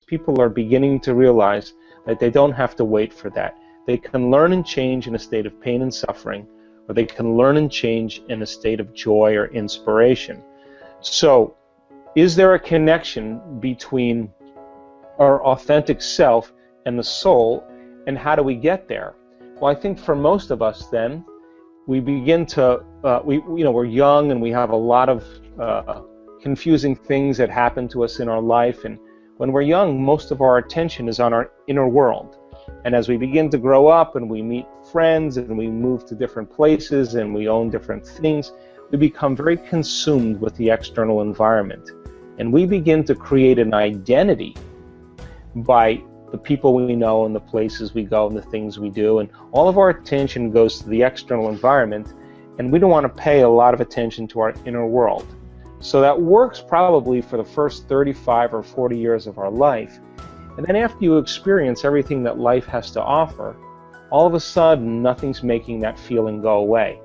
people are beginning to realize that they don't have to wait for that. They can learn and change in a state of pain and suffering, or they can learn and change in a state of joy or inspiration. So, is there a connection between our authentic self and the soul, and how do we get there? Well, I think for most of us then, we begin to, we're young and we have a lot of confusing things that happen to us in our life, and when we're young, most of our attention is on our inner world. And as we begin to grow up and we meet friends and we move to different places and we own different things, we become very consumed with the external environment. And we begin to create an identity by the people we know and the places we go and the things we do. And all of our attention goes to the external environment, and we don't want to pay a lot of attention to our inner world. So that works probably for the first 35 or 40 years of our life. And then after you experience everything that life has to offer, all of a sudden nothing's making that feeling go away.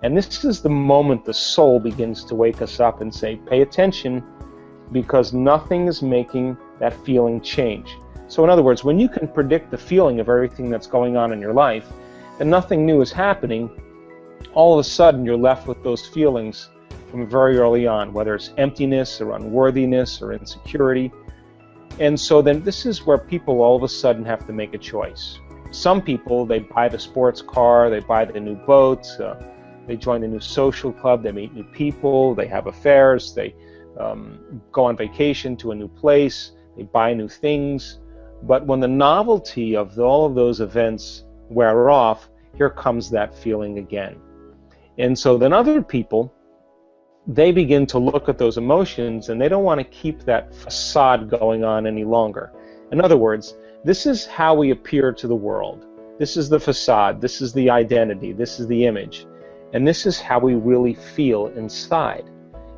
And this is the moment the soul begins to wake us up and say, pay attention, because nothing is making that feeling change. So in other words, when you can predict the feeling of everything that's going on in your life, and nothing new is happening, all of a sudden you're left with those feelings from very early on, whether it's emptiness or unworthiness or insecurity. And so then this is where people all of a sudden have to make a choice. Some people, they buy the sports car, they buy the new boat, they join a new social club, they meet new people, they have affairs, they go on vacation to a new place, they buy new things. But when the novelty of all of those events wear off, here comes that feeling again. And so then other people, they begin to look at those emotions and they don't want to keep that facade going on any longer. In other words, this is how we appear to the world. This is the facade, this is the identity, this is the image, and this is how we really feel inside.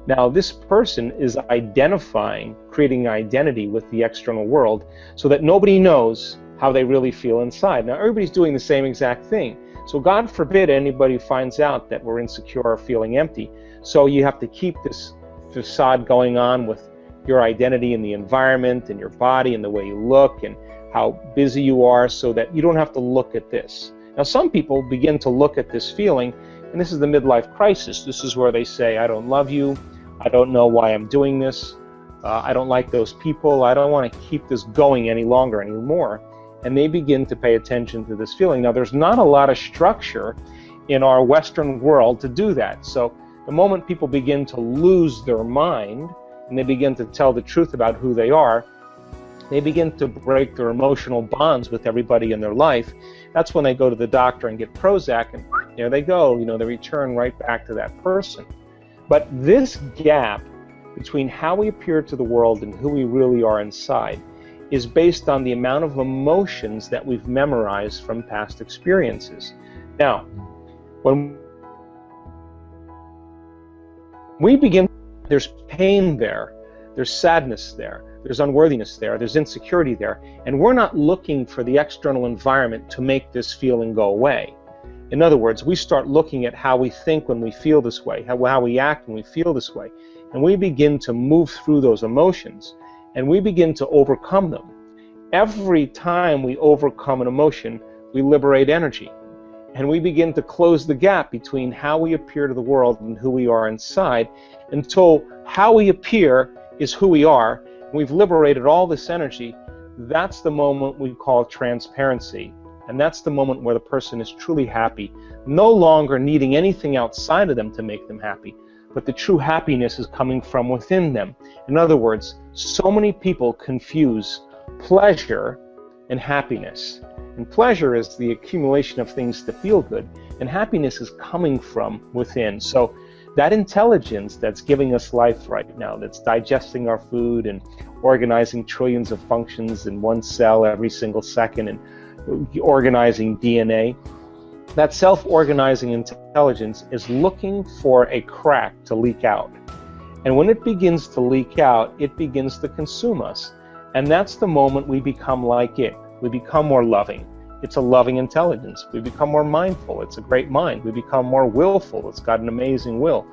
Now, this person is identifying, creating an identity with the external world so that nobody knows how they really feel inside. Now, everybody's doing the same exact thing. So God forbid anybody finds out that we're insecure or feeling empty. So you have to keep this facade going on with your identity in the environment and your body and the way you look and how busy you are, so that you don't have to look at this. Now, some people begin to look at this feeling, and this is the midlife crisis. This is where they say, I don't love you, I don't know why I'm doing this, I don't like those people, I don't want to keep this going any longer anymore. And they begin to pay attention to this feeling. Now, there's not a lot of structure in our Western world to do that. So the moment people begin to lose their mind and they begin to tell the truth about who they are, they begin to break their emotional bonds with everybody in their life. That's when they go to the doctor and get Prozac, and there they go, they return right back to that person. But this gap between how we appear to the world and who we really are inside is based on the amount of emotions that we've memorized from past experiences. Now, when we begin, there's pain there, there's sadness there, there's unworthiness there, there's insecurity there, and we're not looking for the external environment to make this feeling go away. In other words, we start looking at how we think when we feel this way, how we act when we feel this way, and we begin to move through those emotions, and we begin to overcome them. Every time we overcome an emotion, we liberate energy, and we begin to close the gap between how we appear to the world and who we are inside, until how we appear is who we are. We've liberated all this energy. That's the moment we call transparency. And that's the moment where the person is truly happy, no longer needing anything outside of them to make them happy, but the true happiness is coming from within them. In other words, so many people confuse pleasure and happiness. And pleasure is the accumulation of things to feel good, and happiness is coming from within. So that intelligence that's giving us life right now, that's digesting our food and organizing trillions of functions in one cell every single second and organizing DNA, that self-organizing intelligence is looking for a crack to leak out. And when it begins to leak out, it begins to consume us. And that's the moment we become like it. We become more loving. It's a loving intelligence. We become more mindful. It's a great mind. We become more willful. It's got an amazing will.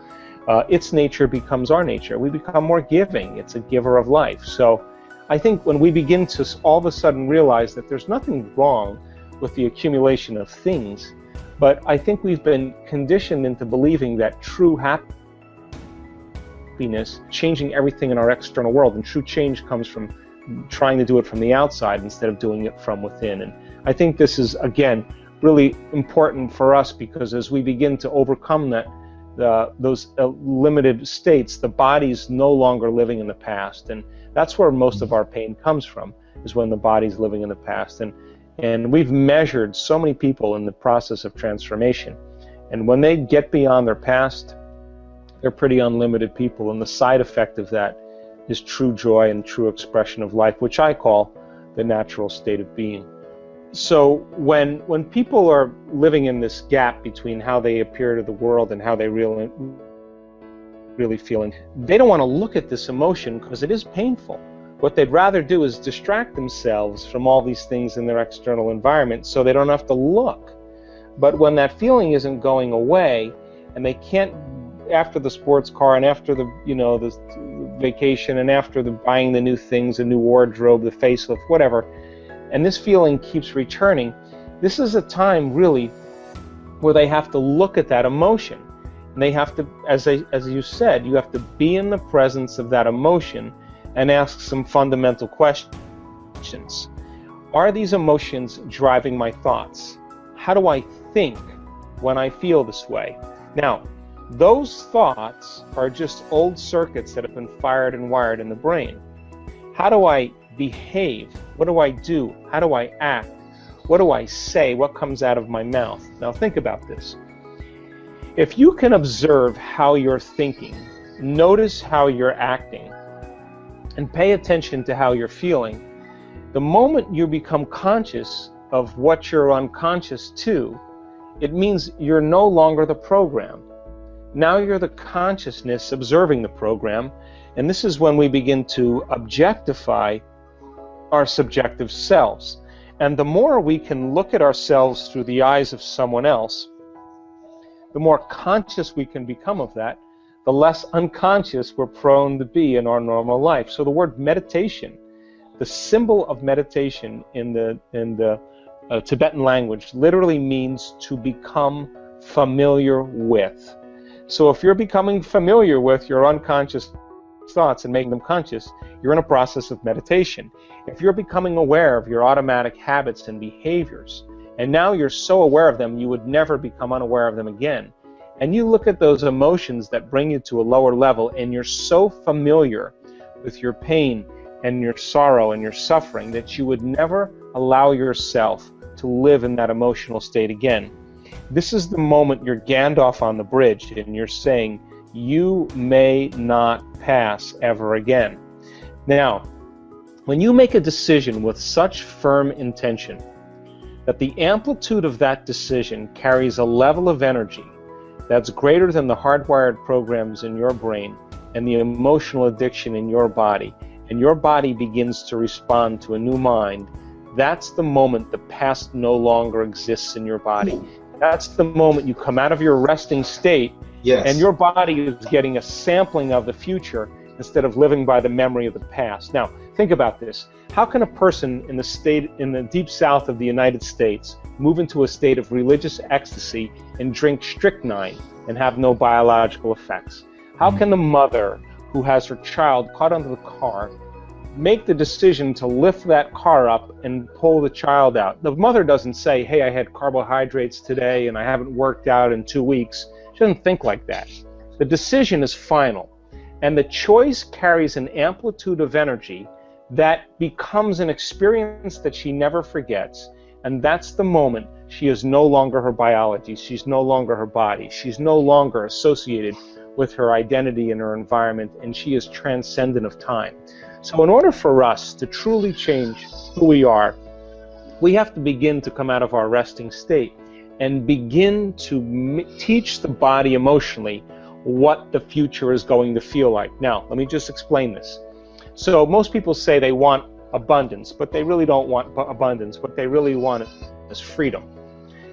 Its nature becomes our nature. We become more giving. It's a giver of life. So I think when we begin to all of a sudden realize that there's nothing wrong with the accumulation of things, but I think we've been conditioned into believing that true happiness, changing everything in our external world, and true change comes from trying to do it from the outside instead of doing it from within. And I think this is, again, really important for us, because as we begin to overcome that, those limited states, the body's no longer living in the past, and that's where most of our pain comes from, is when the body's living in the past. And we've measured so many people in the process of transformation, and when they get beyond their past, they're pretty unlimited people, and the side effect of that is true joy and true expression of life, which I call the natural state of being. So when people are living in this gap between how they appear to the world and how they really feeling, they don't want to look at this emotion because it is painful. What they'd rather do is distract themselves from all these things in their external environment so they don't have to look. But when that feeling isn't going away, and they can't, after the sports car and after the the vacation and after the buying the new things, the new wardrobe, the facelift, whatever, and this feeling keeps returning, this is a time really where they have to look at that emotion. And they have to, as you said, you have to be in the presence of that emotion and ask some fundamental questions. Are these emotions driving my thoughts? How do I think when I feel this way? Now, those thoughts are just old circuits that have been fired and wired in the brain. How do I behave? What do I do? How do I act? What do I say? What comes out of my mouth? Now think about this. If you can observe how you're thinking, notice how you're acting, and pay attention to how you're feeling, the moment you become conscious of what you're unconscious to, it means you're no longer the program. Now you're the consciousness observing the program, and this is when we begin to objectify our subjective selves. And the more we can look at ourselves through the eyes of someone else, the more conscious we can become of that, the less unconscious we're prone to be in our normal life. So the word meditation, the symbol of meditation in the Tibetan language, literally means to become familiar with. So if you're becoming familiar with your unconscious thoughts and making them conscious, you're in a process of meditation. If you're becoming aware of your automatic habits and behaviors, and now you're so aware of them you would never become unaware of them again, and you look at those emotions that bring you to a lower level, and you're so familiar with your pain and your sorrow and your suffering that you would never allow yourself to live in that emotional state again. This is the moment you're Gandalf on the bridge and you're saying, you may not pass ever again. Now, when you make a decision with such firm intention that the amplitude of that decision carries a level of energy that's greater than the hardwired programs in your brain and the emotional addiction in your body, and your body begins to respond to a new mind, that's the moment the past no longer exists in your body. That's the moment you come out of your resting state. Yes. And your body is getting a sampling of the future instead of living by the memory of the past. Now, think about this. How can a person in the deep south of the United States move into a state of religious ecstasy and drink strychnine and have no biological effects? How can the mother who has her child caught under the car make the decision to lift that car up and pull the child out? The mother doesn't say, hey, I had carbohydrates today and I haven't worked out in 2 weeks. She doesn't think like that. The decision is final, and the choice carries an amplitude of energy that becomes an experience that she never forgets, and that's the moment she is no longer her biology, she's no longer her body, she's no longer associated with her identity and her environment, and she is transcendent of time. So in order for us to truly change who we are, we have to begin to come out of our resting state and begin to teach the body emotionally what the future is going to feel like. Now, let me just explain this. So most people say they want abundance, but they really don't want abundance. What they really want is freedom.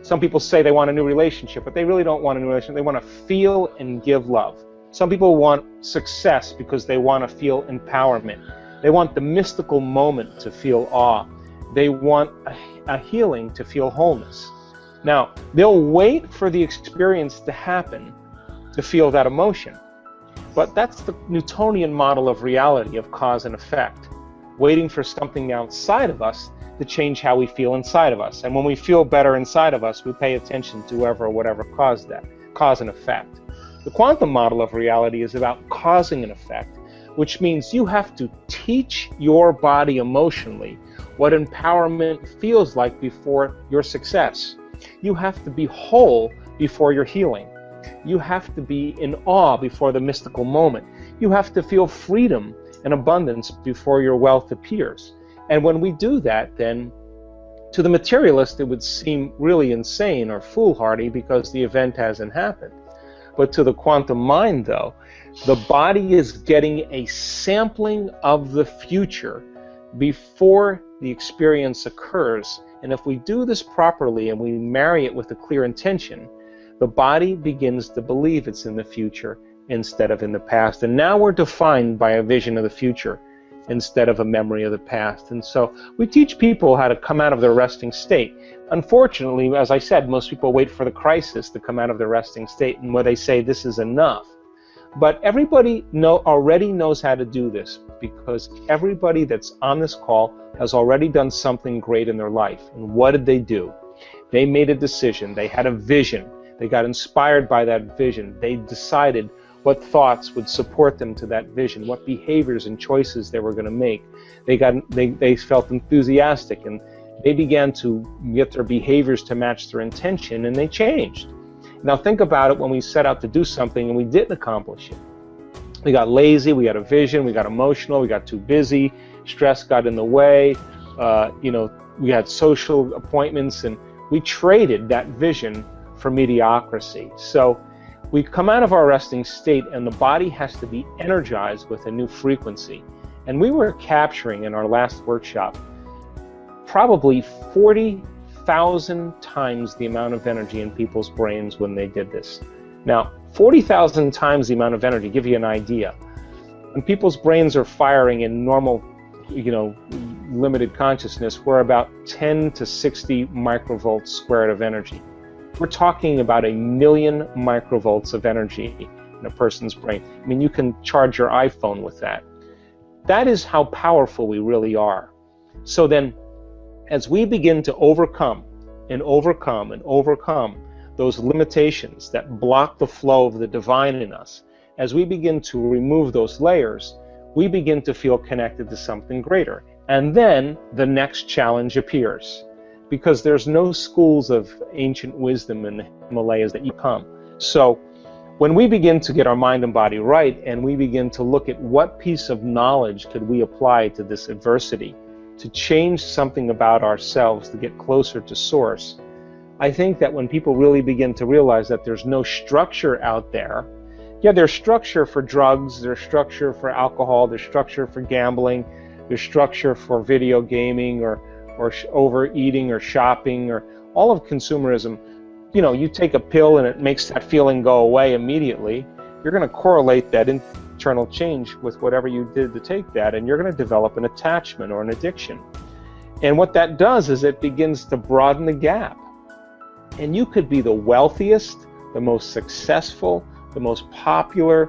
Some people say they want a new relationship, but they really don't want a new relationship. They want to feel and give love. Some people want success because they want to feel empowerment. They want the mystical moment to feel awe. They want a healing to feel wholeness. Now, they'll wait for the experience to happen to feel that emotion. But that's the Newtonian model of reality, of cause and effect, waiting for something outside of us to change how we feel inside of us. And when we feel better inside of us, we pay attention to whoever or whatever caused that, cause and effect. The quantum model of reality is about causing an effect, which means you have to teach your body emotionally what empowerment feels like before your success. You have to be whole before your healing. You have to be in awe before the mystical moment. You have to feel freedom and abundance before your wealth appears. And when we do that, then to the materialist, it would seem really insane or foolhardy because the event hasn't happened. But to the quantum mind, though, the body is getting a sampling of the future before the experience occurs. And if we do this properly and we marry it with a clear intention, the body begins to believe it's in the future instead of in the past. And now we're defined by a vision of the future instead of a memory of the past. And so we teach people how to come out of their resting state. Unfortunately, as I said, most people wait for the crisis to come out of their resting state, and where they say this is enough. But everybody already knows how to do this, because everybody that's on this call has already done something great in their life. And what did they do? They made a decision. They had a vision. They got inspired by that vision. They decided what thoughts would support them to that vision, what behaviors and choices they were going to make. They felt enthusiastic, and they began to get their behaviors to match their intention, and they changed. Now think about it when we set out to do something and we didn't accomplish it. We got lazy, we had a vision, we got emotional, we got too busy, stress got in the way, we had social appointments, and we traded that vision for mediocrity. So we come out of our resting state, and the body has to be energized with a new frequency. And we were capturing in our last workshop probably 40,000 times the amount of energy in people's brains when they did this. Now, 40,000 times the amount of energy, give you an idea. When people's brains are firing in normal, limited consciousness, we're about 10 to 60 microvolts squared of energy. We're talking about 1 million microvolts of energy in a person's brain. I mean, you can charge your iPhone with that. That is how powerful we really are. So then, as we begin to overcome and overcome and overcome those limitations that block the flow of the divine in us, as we begin to remove those layers, we begin to feel connected to something greater. And then the next challenge appears, because there's no schools of ancient wisdom in the Himalayas that you come. So when we begin to get our mind and body right, and we begin to look at what piece of knowledge could we apply to this adversity, to change something about ourselves, to get closer to source, I think that when people really begin to realize that there's no structure out there, yeah, there's structure for drugs, there's structure for alcohol, there's structure for gambling, there's structure for video gaming or overeating or shopping or all of consumerism. You take a pill and it makes that feeling go away immediately. You're going to correlate that internal change with whatever you did to take that, and you're going to develop an attachment or an addiction. And what that does is it begins to broaden the gap. And you could be the wealthiest, the most successful, the most popular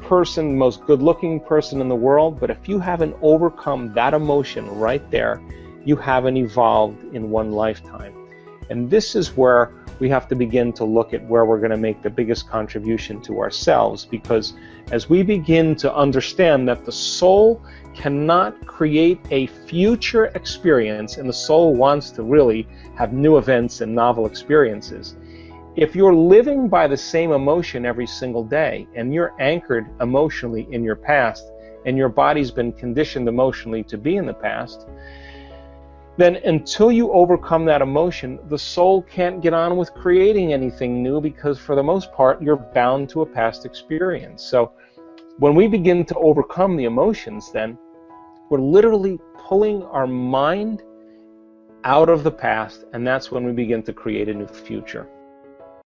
person, the most good-looking person in the world, but if you haven't overcome that emotion right there, you haven't evolved in one lifetime. And this is where we have to begin to look at where we're going to make the biggest contribution to ourselves, because as we begin to understand that the soul cannot create a future experience, and the soul wants to really have new events and novel experiences, if you're living by the same emotion every single day, and you're anchored emotionally in your past, and your body's been conditioned emotionally to be in the past, then until you overcome that emotion, the soul can't get on with creating anything new, because for the most part, you're bound to a past experience. So when we begin to overcome the emotions, then we're literally pulling our mind out of the past, and that's when we begin to create a new future.